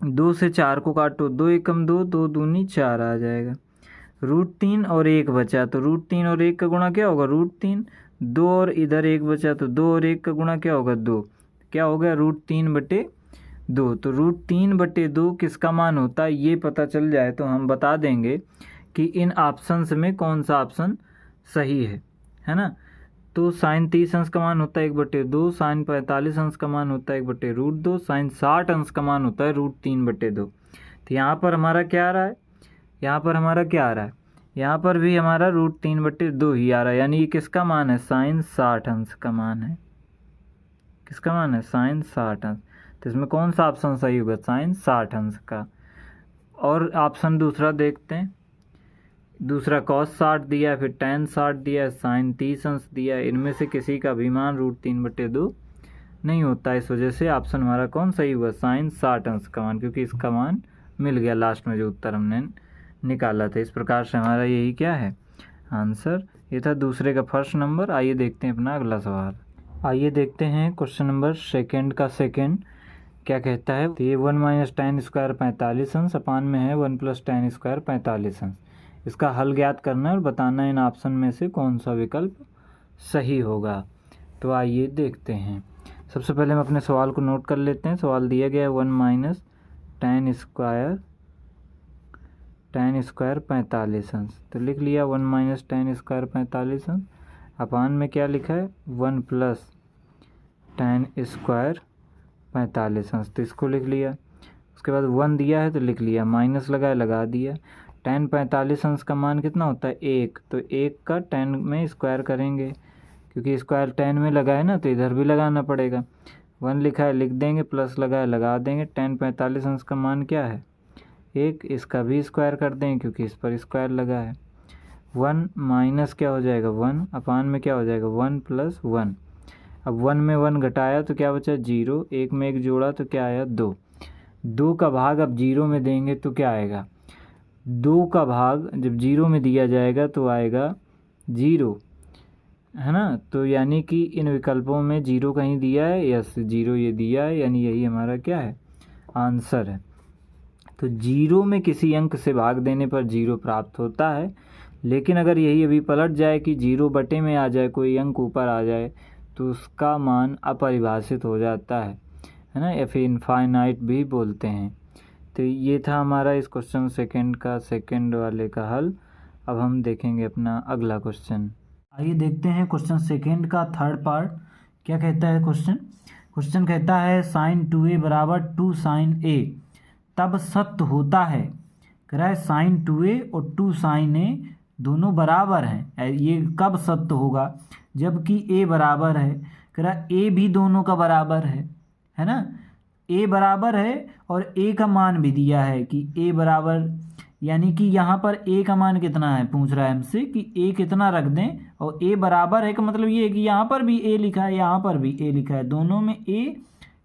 2 से 4 को काटो, 2 एकम 2, 2 दूनी 4 आ जाएगा। √3 और 1 बचा, तो √3 और 1 का गुणा क्या होगा, √3। 2 और इधर 1 बचा, तो 2 और 1 का गुणा क्या होगा, 2। क्या हो गया, √3/2। तो √3/2 किसका मान होता है, ये पता चल जाए तो हम बता देंगे कि इन ऑप्शंस में कौन सा ऑप्शन सही है ना। तो साइन 30 अंश का मान होता है 1/2, साइन 45 अंश का मान होता है 1/√2, साइन 60 अंश का मान होता है √3/2। तो यहाँ पर हमारा क्या आ रहा है, यहाँ पर हमारा क्या आ रहा है, यहाँ पर भी हमारा √3/2 ही आ रहा है, यानी ये किसका मान है, साइन 60 अंश का मान है। किसका मान है, साइन 60 अंश। तो इसमें कौन सा ऑप्शन सही होगा, साइन 60 अंश का। और ऑप्शन दूसरा देखते हैं, दूसरा cos 60 दिया, फिर tan 60 दिया, साइन 30 अंश दिया। इनमें से किसी का भी मान √3/2 नहीं होता, इस वजह से ऑप्शन हमारा कौन सही हुआ, साइन 60 अंश का मान, क्योंकि इसका मान मिल गया लास्ट में जो उत्तर हमने निकाला था। इस प्रकार से हमारा यही क्या है, आंसर। ये था दूसरे का फर्स्ट नंबर। आइए देखते हैं अपना अगला सवाल। आइए देखते हैं क्वेश्चन नंबर सेकंड का सेकंड क्या कहता है। तो ये 1 - tan² 45 अंश अपान में है 1 + tan² 45 अंश। इसका हल ज्ञात करना है और बताना है इन ऑप्शन में से कौन सा विकल्प सही होगा। तो आइए देखते हैं। सबसे पहले हम अपने सवाल को नोट कर लेते हैं। सवाल दिया गया है 1 - tan² 45 अंश। तो लिख लिया 1 - tan² 45 अंश अपान में क्या लिखा है 1 + tan² 45 अंश। तो इसको लिख लिया। उसके बाद 1 दिया है तो लिख लिया, माइनस लगाया लगा दिया। tan 45 अंश का मान कितना होता है 1, तो 1 का tan में स्क्वायर करेंगे, क्योंकि स्क्वायर tan में लगा है ना, तो इधर भी लगाना पड़ेगा। 1 लिखा है लिख देंगे, प्लस लगाया लगा देंगे। tan 45 अंश का मान क्या है 1, इसका भी स्क्वायर कर देंगे क्योंकि इस पर स्क्वायर लगा है। 1 माइनस क्या हो जाएगा 1 अपान में क्या हो जाएगा 1 + 1। अब 1 में 1 घटाया तो क्या बचा 0, 1 में 1 जोड़ा तो क्या आया 2। 2 का भाग अब 0 में देंगे तो क्या आएगा, 2 का भाग जब 0 में दिया जाएगा तो आएगा 0, है ना। तो यानी कि इन विकल्पों में 0 कहीं दिया है, यस 0 ये दिया है, यानी यही हमारा क्या है आंसर है। तो 0 में किसी अंक से भाग देने पर 0 प्राप्त होता है, लेकिन अगर यही अभी पलट जाए कि 0 बटे में आ जाए, कोई अंक ऊपर आ जाए, तो उसका मान अपरिभाषित हो जाता है ना, या फिर इनफाइनाइट भी बोलते हैं। तो ये था हमारा इस क्वेश्चन सेकंड का सेकंड वाले का हल। अब हम देखेंगे अपना अगला क्वेश्चन। आइए देखते हैं क्वेश्चन सेकंड का थर्ड पार्ट क्या कहता है। क्वेश्चन कहता है sin 2a = 2 sin a तब सत्य होता है। कह रहा है sin 2a और 2 sin a दोनों बराबर हैं। ये कब सत्य होगा, जबकि a बराबर है। कह रहा है a भी दोनों का बराबर है ना, a बराबर है और a का मान भी दिया है कि a बराबर, यानी कि यहाँ पर a का मान कितना है पूछ रहा है हमसे कि a कितना रख दें, और a बराबर है का मतलब ये है कि यहाँ पर भी a लिखा है, यहाँ पर भी a लिखा है, दोनों में a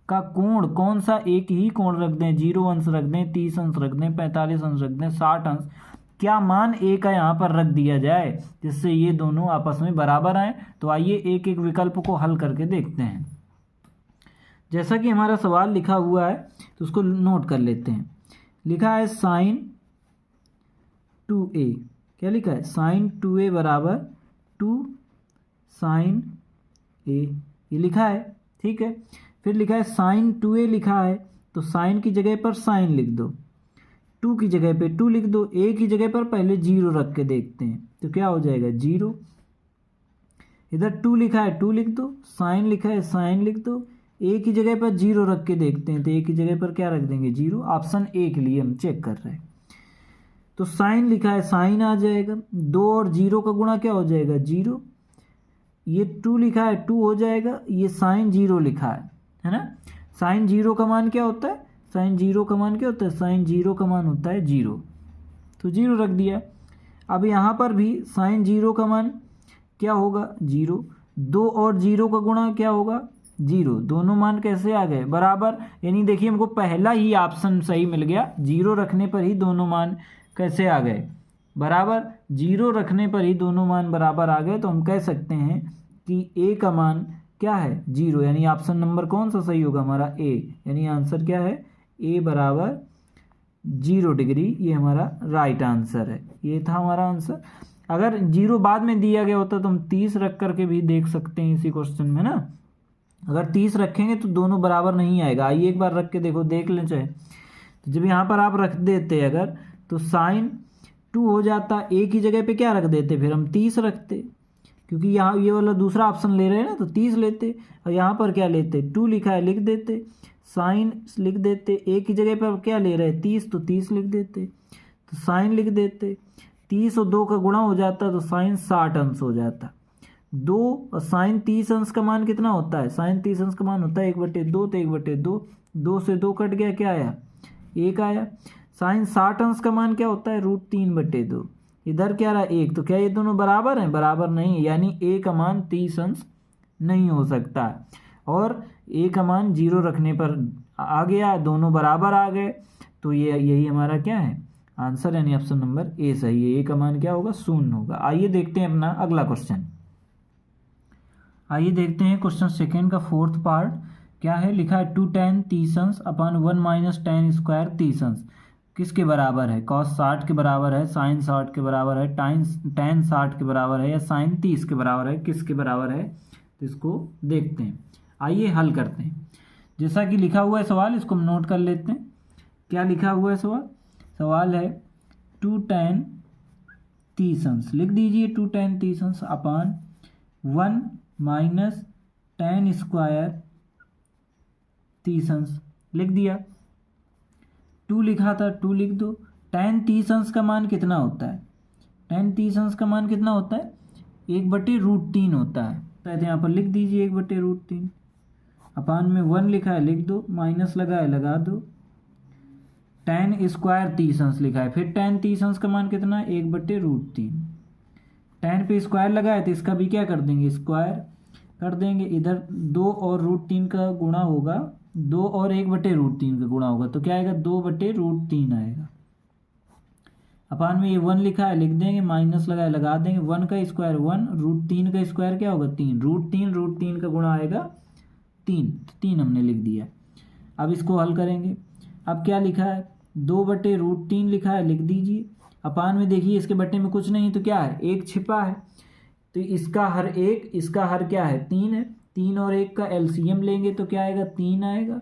का कोण कौन सा, एक ही कोण रख दें, 0 अंश रख दें, 30 अंश रख दें, 45 अंश रख दें, 60 अंश, क्या मान a का यहाँ पर रख दिया जाए जिससे ये दोनों आपस में बराबर आए। तो आइए एक एक विकल्प को हल करके देखते हैं। जैसा कि हमारा सवाल लिखा हुआ है तो उसको नोट कर लेते हैं। लिखा है sin 2a, क्या लिखा है sin 2a = 2 sin a, ये लिखा है, ठीक है। फिर लिखा है sin 2a लिखा है तो sin की जगह पर sin लिख दो, 2 की जगह पे 2 लिख दो, a की जगह पर पहले 0 रख के देखते हैं तो क्या हो जाएगा 0। इधर 2 लिखा है 2 लिख दो, sin लिखा है sin लिख दो, ए की जगह पर 0 रख के देखते हैं, तो ए की जगह पर क्या रख देंगे 0। ऑप्शन ए के लिए हम चेक कर रहे हैं। तो साइन लिखा है, साइन आ जाएगा। 2 और 0 का गुणा क्या हो जाएगा 0। ये 2 लिखा है 2 हो जाएगा। ये साइन 0 लिखा है ना। साइन 0 का मान क्या होता है, साइन 0 का मान क्या होता है, साइन 0 का मान होता है 0, तो 0 रख दिया। अब यहाँ पर भी साइन 0 का मान क्या होगा 0। 2 और 0 का गुणा क्या होगा 0। दोनों मान कैसे आ गए बराबर, यानी देखिए हमको पहला ही ऑप्शन सही मिल गया। 0 रखने पर ही दोनों मान कैसे आ गए बराबर, 0 रखने पर ही दोनों मान बराबर आ गए। तो हम कह सकते हैं कि ए का मान क्या है 0, यानी ऑप्शन नंबर कौन सा सही होगा हमारा ए, यानी आंसर क्या है ए बराबर 0 डिग्री। ये हमारा राइट आंसर है। ये था हमारा आंसर। अगर 0 बाद में दिया गया होता तो हम 30 रख करके भी देख सकते हैं इसी क्वेश्चन में ना। अगर 30 रखेंगे तो दोनों बराबर नहीं आएगा। आइए एक बार रख के देखो, देख लें चाहे। तो जब यहाँ पर आप रख देते अगर, तो साइन 2 हो जाता। ए की जगह पे क्या रख देते, फिर हम 30 रखते, क्योंकि यहाँ ये वाला दूसरा ऑप्शन ले रहे हैं ना, तो 30 लेते। और यहाँ पर क्या लेते 2 लिखा है लिख देते, साइन लिख देते। ए की जगह पर क्या ले रहे हैं 30, तो 30 लिख देते, तो साइन लिख देते। 30 और 2 का गुणा हो जाता तो साइन 60 अंश हो जाता। 2 और साइन 30 अंश का मान कितना होता है, साइन 30 अंश का मान होता है 1/2, तो 1/2। 2 से 2 कट गया, क्या आया 1 आया। साइन 60 अंश का मान क्या होता है √3/2। इधर क्या रहा 1, तो क्या ये दोनों बराबर हैं, बराबर नहीं, यानी ए का मान 30 अंश नहीं हो सकता है। और ए का मान 0 रखने पर आ गया, दोनों बराबर आ गए, तो ये यही हमारा क्या है आंसर, यानी ऑप्शन नंबर ए सही है। ए का मान क्या होगा 0 होगा। आइए देखते हैं अपना अगला क्वेश्चन। आइए देखते हैं क्वेश्चन सेकेंड का 4th पार्ट क्या है। लिखा है 2 tan 30 अंश अपॉन 1 - tan स्क्वायर 30 अंश किसके बराबर है। cos 60 के बराबर है, sin 60 के बराबर है, tan 60 के बराबर है, या sin 30 के बराबर है, किसके बराबर है, तो इसको देखते हैं। आइए हल करते हैं। जैसा कि लिखा हुआ है सवाल, इसको हम नोट कर लेते हैं। क्या लिखा हुआ है सवाल, सवाल है 2 tan 30 अंश, लिख दीजिए 2 tan 30 अंश अपॉन 1 - tan स्क्वायर 30 अंश, लिख दिया। 2 लिखा था 2 लिख दो। tan 30 अंश का मान कितना होता है, tan 30 अंश का मान कितना होता है 1/√3 होता है, तो यहाँ पर लिख दीजिए 1/√3। अपान में 1 लिखा है लिख दो, माइनस लगा है लगा दो। tan स्क्वायर 30 अंश लिखा है, फिर tan 30 अंश का मान कितना 1/√3। tan पे स्क्वायर लगा है तो इसका भी क्या कर देंगे स्क्वायर कर देंगे। इधर 2 और √3 का गुणा होगा, 2 और 1/√3 का गुणा होगा, तो क्या आएगा 2/√3 आएगा। अपान में ये 1 लिखा है लिख देंगे, माइनस लगा है लगा देंगे। 1 का स्क्वायर 1, √3 का स्क्वायर क्या होगा 3, √3 का गुणा आएगा 3, तो 3 हमने लिख दिया। अब इसको हल करेंगे। अब क्या लिखा है 2/√3 लिखा है लिख दीजिए। अपान में देखिए इसके बट्टे में कुछ नहीं तो क्या है 1 छिपा है, तो इसका हर क्या है 3 है। 3 और 1 का एलसीएम लेंगे तो क्या आएगा 3 आएगा।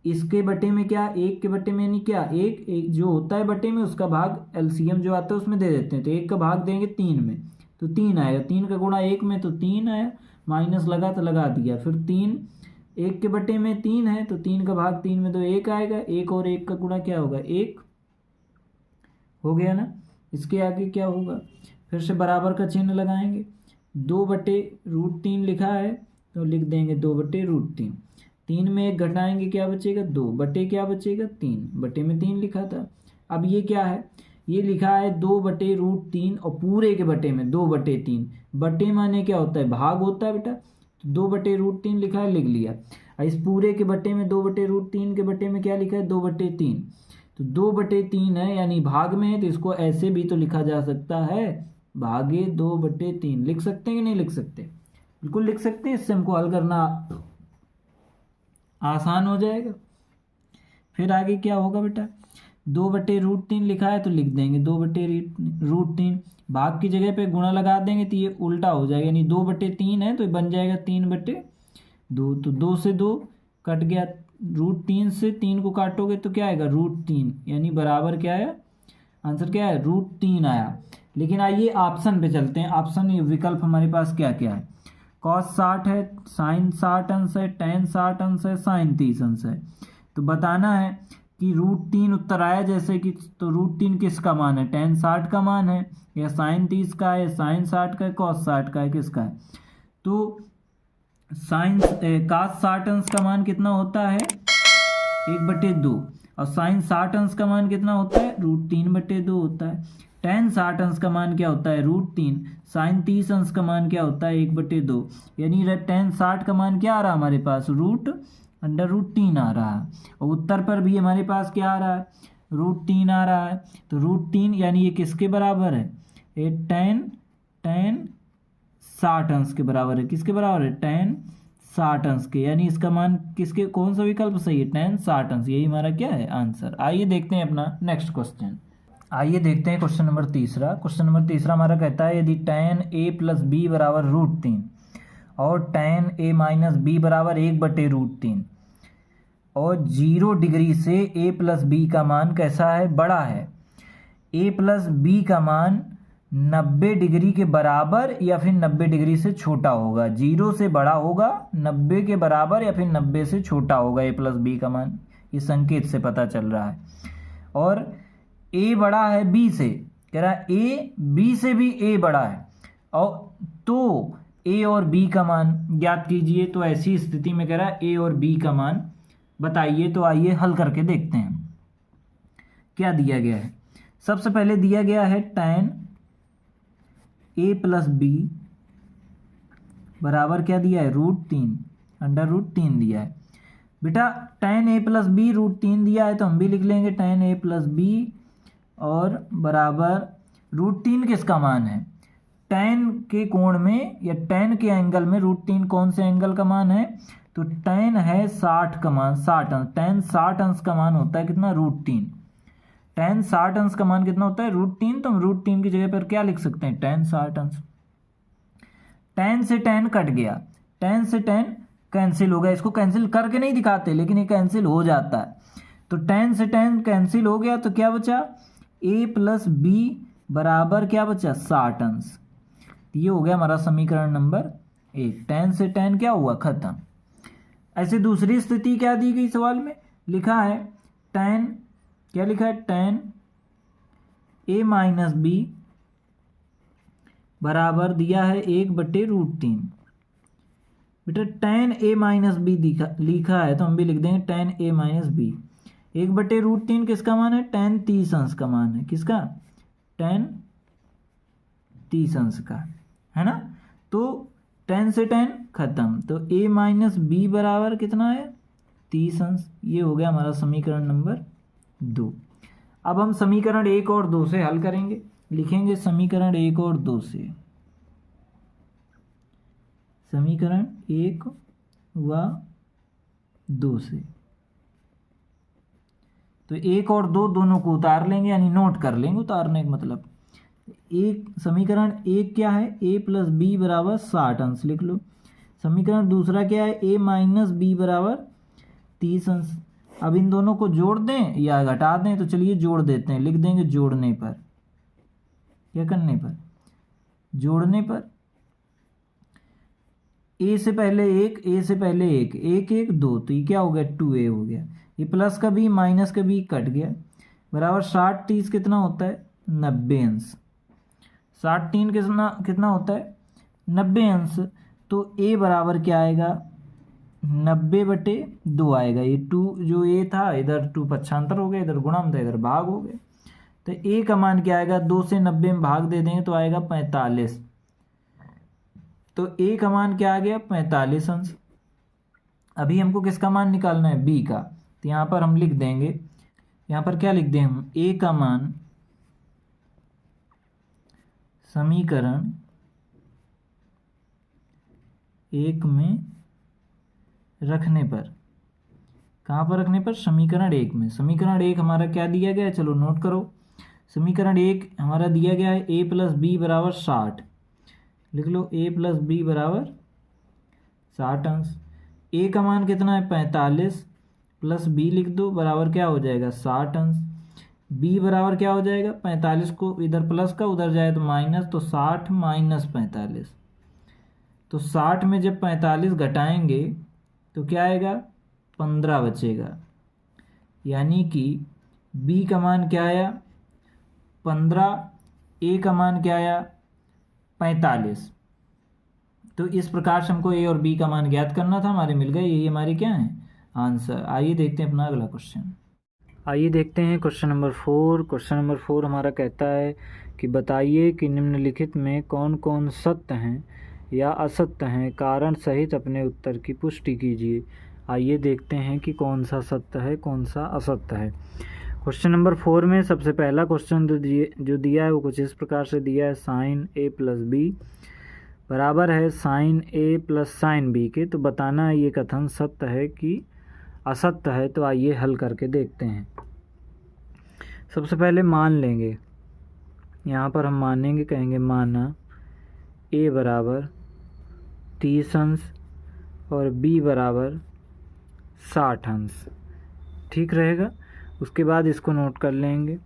इसके बट्टे में क्या 1 के बट्टे में यानी क्या 1 जो होता है बट्टे में उसका भाग एलसीएम जो आता है उसमें दे देते हैं, तो 1 का भाग देंगे 3 में तो 3 आएगा। 3 का गुणा 1 में तो 3 आया, माइनस लगा तो लगा दिया। फिर 3 1 के बट्टे में 3 है तो 3 का भाग 3 में तो 1 आएगा। 1 और 1 का गुणा क्या होगा 1 हो गया ना। इसके आगे क्या होगा फिर से बराबर का चिन्ह लगाएंगे। 2/√3 लिखा है तो लिख देंगे 2/√3। 3 में 1 घटाएंगे क्या बचेगा 2 बटे क्या बचेगा 3 बटे में 3 लिखा था। अब ये क्या है ये लिखा है 2/√3 और पूरे के बटे में 2/3। बटे माने क्या होता है भाग होता है बेटा, तो 2/√3 लिखा है लिख लिया। इस पूरे के बटे में 2/√3 के बटे में क्या लिखा है 2/3, तो 2/3 है यानी भाग में है, तो इसको ऐसे भी तो लिखा जा सकता है भागे 2/3। लिख सकते हैं कि नहीं लिख सकते, बिल्कुल लिख सकते हैं। इससे हमको हल करना आसान हो जाएगा। फिर आगे क्या होगा बेटा 2/√3 लिखा है तो लिख देंगे 2/√3। भाग की जगह पे गुणा लगा देंगे तो ये उल्टा हो जाएगा, यानी 2/3 है तो बन जाएगा 3/2। तो 2 से 2 कट गया, √3 से 3 को काटोगे तो क्या आएगा √3, यानी बराबर क्या आया आंसर क्या है √3 आया। लेकिन आइए ऑप्शन पे चलते हैं। ऑप्शन ये विकल्प हमारे पास क्या क्या है कॉस 60 है, साइन 60 अंश है, टेन 60 अंश है, साइन 30 अंश है। तो बताना है कि √3 उत्तर आया जैसे कि, तो √3 किसका मान है, टेन 60 का मान है, या साइन 30 का है, साइन 60 का है, कॉस 60 का है, किसका है। तो साइन कॉस 60 अंश का मान कितना होता है, 1/2, और साइन 60 अंश का मान कितना होता है, √3/2 होता है। टेन 60 अंश का मान क्या होता है, √3, साइन 30 अंश का मान क्या होता है, 1/2, यानी टेन 60 का मान क्या आ रहा है हमारे पास, √3 आ रहा है। और उत्तर पर भी हमारे पास क्या आ रहा है, √3 आ रहा है। तो √3 यानी ये किसके बराबर है, ये टेन 60 अंश के बराबर है। किसके बराबर है, टेन 60 अंश के, यानी इसका मान किसके, कौन सा विकल्प सही है, टेन 60 अंश, यही हमारा क्या है आंसर। आइए देखते हैं अपना नेक्स्ट क्वेश्चन। आइए देखते हैं क्वेश्चन नंबर तीसरा। क्वेश्चन नंबर तीसरा हमारा कहता है यदि tan a + b बराबर √3 और tan a - b बराबर 1/√3 और 0 डिग्री से a + b का मान कैसा है, बड़ा है। a + b का मान 90 डिग्री के बराबर या फिर 90 डिग्री से छोटा होगा। 0 से बड़ा होगा, 90 के बराबर या फिर 90 से छोटा होगा a + b का मान, ये संकेत से पता चल रहा है। और a बड़ा है b से, कह रहा है a b से भी a बड़ा है, और तो a और b का मान ज्ञात कीजिए। तो ऐसी स्थिति में कह रहा है a और b का मान बताइए। तो आइए हल करके देखते हैं क्या दिया गया है। सबसे पहले दिया गया है tan a + b बराबर क्या दिया है, √3, √3 दिया है। बेटा tan a + b √3 दिया है, तो हम भी लिख लेंगे tan a + b और बराबर √3 किसका मान है, tan के कोण में या tan के एंगल में √3 कौन से एंगल का मान है, तो tan है 60 का मान, 60 अंश, tan 60 अंश का मान होता है कितना, √3। tan 60 अंश का मान कितना होता है, √3, तो हम √3 की जगह पर क्या लिख सकते हैं, tan 60 अंश। tan से tan कट गया, tan से tan कैंसिल हो गया, इसको कैंसिल करके नहीं दिखाते लेकिन ये कैंसिल हो जाता है। तो tan से tan कैंसिल हो गया, तो क्या बचा, a + b बराबर क्या बचा, 60 अंश। ये हो गया हमारा समीकरण नंबर 1। tan से tan क्या हुआ, खत्म। ऐसे दूसरी स्थिति क्या दी गई सवाल में, लिखा है tan, क्या लिखा है, tan a - b बराबर दिया है 1/√3। बेटा tan a - b लिखा है, तो हम भी लिख देंगे tan a - b। 1/√3 किसका मान है, tan 30 अंश का मान है, किसका, tan 30 अंश का, है ना। तो tan से tan खत्म, तो a - b बराबर कितना है, 30 अंश। ये हो गया हमारा समीकरण नंबर 2। अब हम समीकरण 1 और 2 से हल करेंगे। लिखेंगे समीकरण 1 और 2 से, समीकरण 1 व 2 से। तो 1 और 2 दोनों को उतार लेंगे, यानी नोट कर लेंगे, उतारने का मतलब। एक समीकरण 1 क्या है, a + b बराबर 60 अंश लिख लो। समीकरण दूसरा क्या है, a - b बराबर 30 अंश। अब इन दोनों को जोड़ दें या घटा दें, तो चलिए जोड़ देते हैं, लिख देंगे जोड़ने पर, क्या करने पर, जोड़ने पर। a से पहले 1, a से पहले 1, 1 1 2, तो ये क्या हो गया, 2a हो गया। ये प्लस का b माइनस का b कट गया, बराबर 60 30 कितना होता है, 90 अंश। 60 3 कितना होता है, 90 अंश। तो a बराबर क्या आएगा, 90/2 आएगा। ये 2 जो a था, इधर 2 पक्षांतर हो गया, इधर गुणा था, इधर भाग हो गया। तो a का मान क्या आएगा, 2 से 90 में भाग दे देंगे तो आएगा 45। तो a का मान क्या आ गया, 45 अंश। अभी हमको किसका मान निकालना है, b का। तो यहाँ पर हम लिख देंगे, यहाँ पर क्या लिख दें हम, a का मान समीकरण 1 में रखने पर, कहाँ पर रखने पर, समीकरण 1 में। समीकरण 1 हमारा क्या दिया गया है, चलो नोट करो। समीकरण 1 हमारा दिया गया है a + b बराबर 60, लिख लो a + b बराबर 60 अंश। a का मान कितना है, 45, प्लस b लिख दो, बराबर क्या हो जाएगा, 60 अंश। b बराबर क्या हो जाएगा, 45 को इधर प्लस का उधर जाए तो माइनस, तो 60 - 45। तो 60 में जब 45 घटाएंगे तो क्या आएगा, 15 बचेगा। यानी कि बी का मान क्या आया, 15, ए का मान क्या आया, 45। तो इस प्रकार से हमको ए और बी का मान ज्ञात करना था, हमारे मिल गए, यही हमारे क्या है आंसर। आइए देखते हैं अपना अगला क्वेश्चन। आइए देखते हैं क्वेश्चन नंबर 4। क्वेश्चन नंबर 4 हमारा कहता है कि बताइए कि निम्नलिखित में कौन कौन सत्य हैं या असत्य हैं, कारण सहित अपने उत्तर की पुष्टि कीजिए। आइए देखते हैं कि कौन सा सत्य है कौन सा असत्य है। क्वेश्चन नंबर 4 में सबसे पहला क्वेश्चन जो दिया है वो कुछ इस प्रकार से दिया है, साइन ए प्लस बी बराबर है साइन ए प्लस साइन बी के। तो बताना है ये कथन सत्य है कि असत्य है। तो आइए हल करके देखते हैं। सबसे पहले मान लेंगे, यहाँ पर हम मानेंगे, कहेंगे माना ए बराबर 30 अंश और बी बराबर 60 अंश, ठीक रहेगा। उसके बाद इसको नोट कर लेंगे,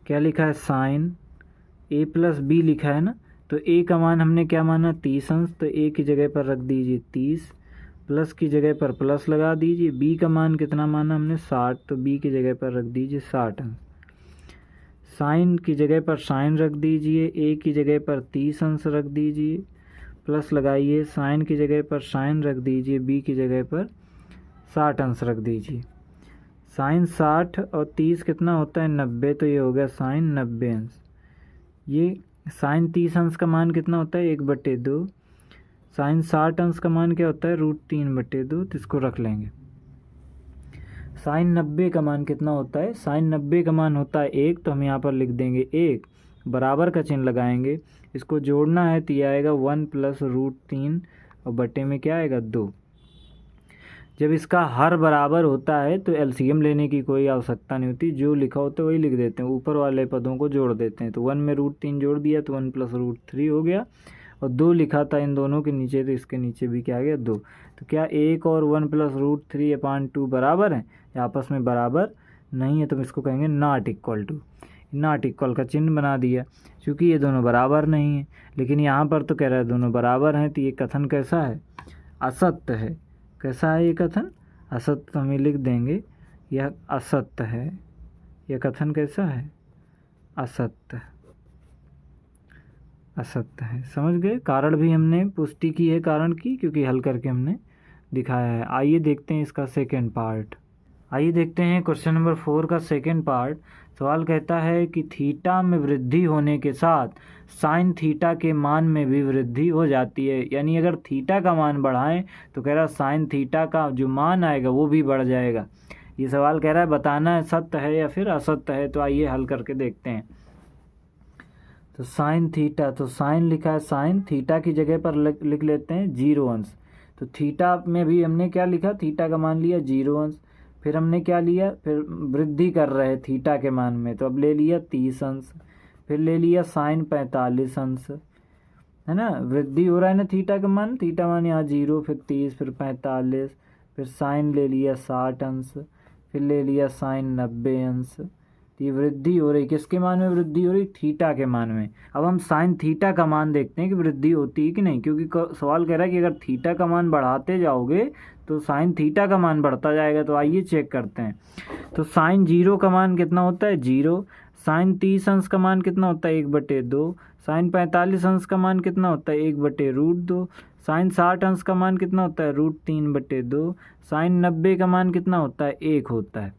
क्या लिखा है, साइन ए प्लस बी लिखा है ना, तो ए का मान हमने क्या माना, 30 अंश, तो ए की जगह पर रख दीजिए 30, प्लस की जगह पर प्लस लगा दीजिए। बी का मान कितना माना हमने, 60, तो बी की जगह पर रख दीजिए 60 अंश। साइन की जगह पर साइन रख दीजिए, ए की जगह पर 30 अंश रख दीजिए, प्लस लगाइए, साइन की जगह पर साइन रख दीजिए, बी की जगह पर 60 अंश रख दीजिए। साइन 60 और 30 कितना होता है, 90, तो ये हो गया साइन 90 अंश। ये साइन 30 अंश का मान कितना होता है, 1/2। साइन 60 अंश का मान क्या होता है, √3/2, तो इसको रख लेंगे। साइन 90 का मान कितना होता है, साइन 90 का मान होता है 1, तो हम यहाँ पर लिख देंगे 1, बराबर का चिन्ह लगाएंगे, इसको जोड़ना है तो ये आएगा 1 + √3 और बटे में क्या आएगा 2। जब इसका हर बराबर होता है तो एलसीएम लेने की कोई आवश्यकता नहीं होती, जो लिखा होता है वही लिख देते हैं, ऊपर वाले पदों को जोड़ देते हैं। तो 1 में √3 जोड़ दिया तो 1 + √3 हो गया, और 2 लिखा था इन दोनों के नीचे, तो इसके नीचे भी क्या आ गया 2। तो क्या 1 और 1 + √3/2 बराबर हैं, या आपस में बराबर नहीं है, तो इसको कहेंगे not equal to. Not equal का चिन्ह बना दिया, क्योंकि ये दोनों बराबर नहीं है। लेकिन यहाँ पर तो कह रहा है दोनों बराबर हैं, तो ये कथन कैसा है, असत्य है। कैसा है ये कथन, असत्य। हमें लिख देंगे यह असत्य है, यह कथन कैसा है, असत्य, असत्य है। समझ गए, कारण भी हमने पुष्टि की है कारण की, क्योंकि हल करके हमने दिखाया है। आइए देखते हैं इसका सेकेंड पार्ट। आइए देखते हैं क्वेश्चन नंबर 4 का सेकेंड पार्ट। सवाल कहता है कि थीटा में वृद्धि होने के साथ साइन थीटा के मान में भी वृद्धि हो जाती है। यानी अगर थीटा का मान बढ़ाएं तो कह रहा है साइन थीटा का जो मान आएगा वो भी बढ़ जाएगा। ये सवाल कह रहा है बताना है सत्य है या फिर असत्य है। तो आइए हल करके देखते हैं। तो साइन थीटा, तो साइन लिखा है, साइन थीटा की जगह पर लिख लेते हैं 0 अंश। तो थीटा में भी हमने क्या लिखा, थीटा का मान लिया 0 अंश, फिर हमने क्या लिया, फिर वृद्धि कर रहे थीटा के मान में, तो अब ले लिया 30 अंश, फिर ले लिया साइन 45 अंश, है ना, वृद्धि हो रहा है ना थीटा का मान, थीटा मान यहाँ 0, फिर 30, फिर 45, फिर साइन ले लिया 60 अंश, फिर ले लिया साइन 90 अंश। ये वृद्धि हो रही, किसके मान में वृद्धि हो रही, थीटा के मान में। अब हम साइन थीटा का मान देखते हैं कि वृद्धि होती है कि नहीं, क्योंकि सवाल कह रहा है कि अगर थीटा का मान बढ़ाते जाओगे तो साइन थीटा का मान बढ़ता जाएगा। तो आइए चेक करते हैं। तो साइन 0 का मान कितना होता है, 0। साइन 30 अंश का मान कितना होता है, 1/2। साइन 45 अंश का मान कितना होता है, 1/√2। साइन 60 अंश का मान कितना होता है, √3/2। साइन 90 का मान कितना होता है, 1 होता है।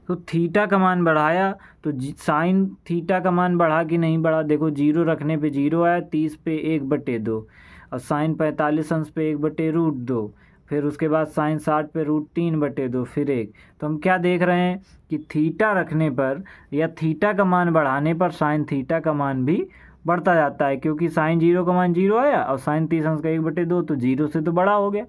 तो थीटा का मान बढ़ाया तो साइन थीटा का मान बढ़ा कि नहीं बढ़ा, देखो 0 रखने पे 0 आया, 30 पे 1/2, और साइन 45 अंश पे 1/√2, फिर उसके बाद साइन 60 पे √3/2, फिर 1। तो हम क्या देख रहे हैं कि थीटा रखने पर या थीटा का मान बढ़ाने पर साइन थीटा का मान भी बढ़ता जाता है, क्योंकि साइन 0 का मान 0 आया और साइन 30 अंश का 1/2, तो 0 से तो बड़ा हो गया,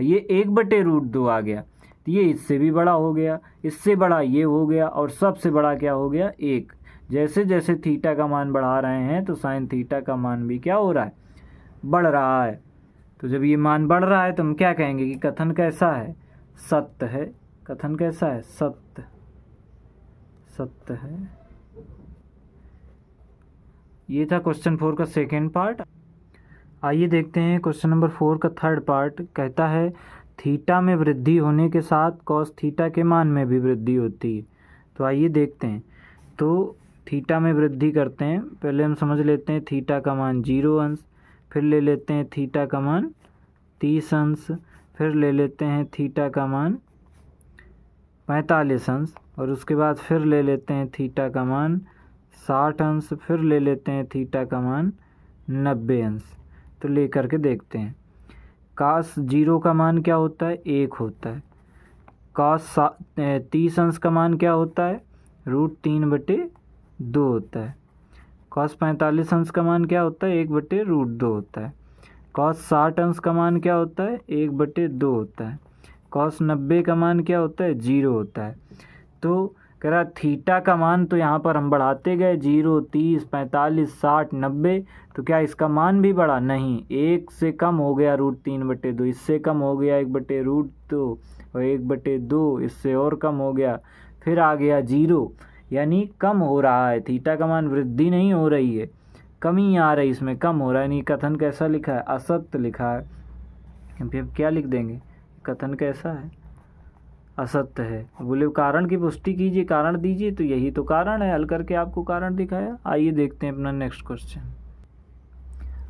ये 1/√2 आ गया, तो ये इससे भी बड़ा हो गया, इससे बड़ा ये हो गया, और सबसे बड़ा क्या हो गया, 1। जैसे जैसे थीटा का मान बढ़ा रहे हैं तो साइन थीटा का मान भी क्या हो रहा है, बढ़ रहा है। तो जब ये मान बढ़ रहा है तो हम क्या कहेंगे कि कथन कैसा है, सत्य है। कथन कैसा है, सत्य, सत्य है। ये था क्वेश्चन 4 का सेकेंड पार्ट। आइए देखते हैं क्वेश्चन नंबर 4 का थर्ड पार्ट। कहता है थीटा में वृद्धि होने के साथ कॉस थीटा के मान में भी वृद्धि होती है। तो आइए देखते हैं। तो थीटा में वृद्धि करते हैं। पहले हम समझ लेते हैं थीटा का मान 0 अंश, फिर ले लेते हैं थीटा का मान 30 अंश, फिर ले लेते हैं थीटा का मान 45 अंश, और उसके बाद फिर ले लेते हैं थीटा का मान 60 अंश, फिर ले लेते हैं थीटा का मान 90 अंश। तो ले करके देखते हैं। cos 0 का मान क्या होता है? 1 होता है। cos 30 अंश का मान क्या होता है? √3/2 होता है। cos 45 अंश का मान क्या होता है? 1/√2 होता है। cos 60 अंश का मान क्या होता है? 1/2 होता है। cos 90 का मान क्या होता है? 0 होता है। तो कह रहा थीटा का मान तो यहाँ पर हम बढ़ाते गए 0, 30, 45, 60, 90। तो क्या इसका मान भी बढ़ा? नहीं, 1 से कम हो गया √3/2, इससे कम हो गया 1/√2 और 1/2 इससे और कम हो गया, फिर आ गया 0, यानी कम हो रहा है। थीटा का मान वृद्धि नहीं हो रही है, कमी आ रही, इसमें कम हो रहा है। यानी कथन कैसा लिखा है? असत्य लिखा है। फिर क्या लिख देंगे? कथन कैसा है? असत्य है। बोले कारण की पुष्टि कीजिए, कारण दीजिए। तो यही तो कारण है, हल करके आपको कारण दिखाया। आइए देखते हैं अपना नेक्स्ट क्वेश्चन।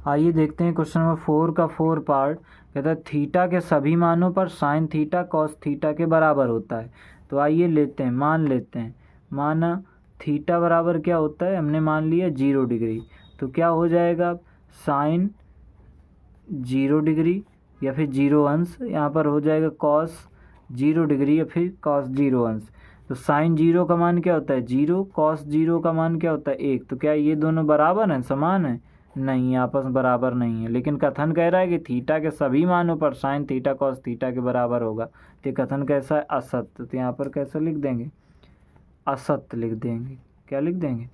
आइए देखते हैं क्वेश्चन नंबर 4 का 4 पार्ट। कहता है थीटा के सभी मानों पर साइन थीटा कॉस थीटा के बराबर होता है। तो आइए लेते हैं, मान लेते हैं। माना थीटा बराबर क्या होता है? हमने मान लिया 0 डिग्री। तो क्या हो जाएगा? साइन 0 डिग्री या फिर 0 अंश, यहाँ पर हो जाएगा कॉस 0 डिग्री या फिर कॉस 0 अंश। तो साइन 0 का मान क्या होता है? 0। कॉस 0 का मान क्या होता है? 1। तो क्या ये दोनों बराबर हैं, समान हैं? नहीं, आपस में बराबर नहीं है। लेकिन कथन कह रहा है कि थीटा के सभी मानों पर साइन थीटा कॉस थीटा के बराबर होगा। तो कथन कैसा है? असत्य। तो यहाँ पर कैसा लिख देंगे? असत्य लिख देंगे। क्या लिख देंगे?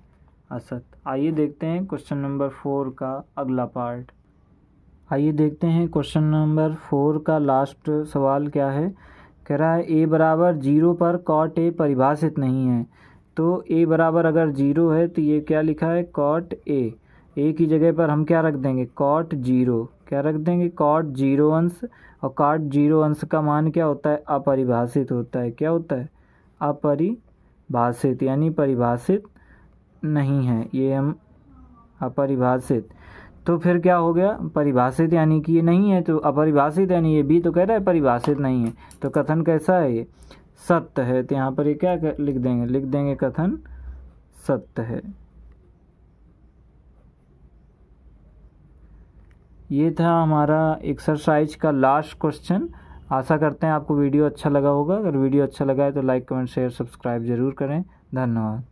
असत्य। आइए देखते हैं क्वेश्चन नंबर 4 का अगला पार्ट। आइए देखते हैं क्वेश्चन नंबर 4 का लास्ट सवाल क्या है। कह रहा है a बराबर 0 पर कॉट a परिभाषित नहीं है। तो a बराबर अगर 0 है तो ये क्या लिखा है? कॉट a की जगह पर हम क्या रख देंगे? कॉट 0। क्या रख देंगे? कॉट 0 अंश। और कॉट 0 अंश का मान क्या होता है? अपरिभाषित होता है। क्या होता है? अपरिभाषित, यानी परिभाषित नहीं है। ये हम अपरिभाषित। तो फिर क्या हो गया? परिभाषित यानी कि ये नहीं है, तो अपरिभाषित यानी ये भी तो कह रहा है परिभाषित नहीं है। तो कथन कैसा है? ये सत्य है। तो यहाँ पर ये क्या लिख देंगे? लिख देंगे कथन सत्य है। ये था हमारा एक्सरसाइज का लास्ट क्वेश्चन। आशा करते हैं आपको वीडियो अच्छा लगा होगा। अगर वीडियो अच्छा लगा है तो लाइक, कमेंट, शेयर, सब्सक्राइब जरूर करें। धन्यवाद।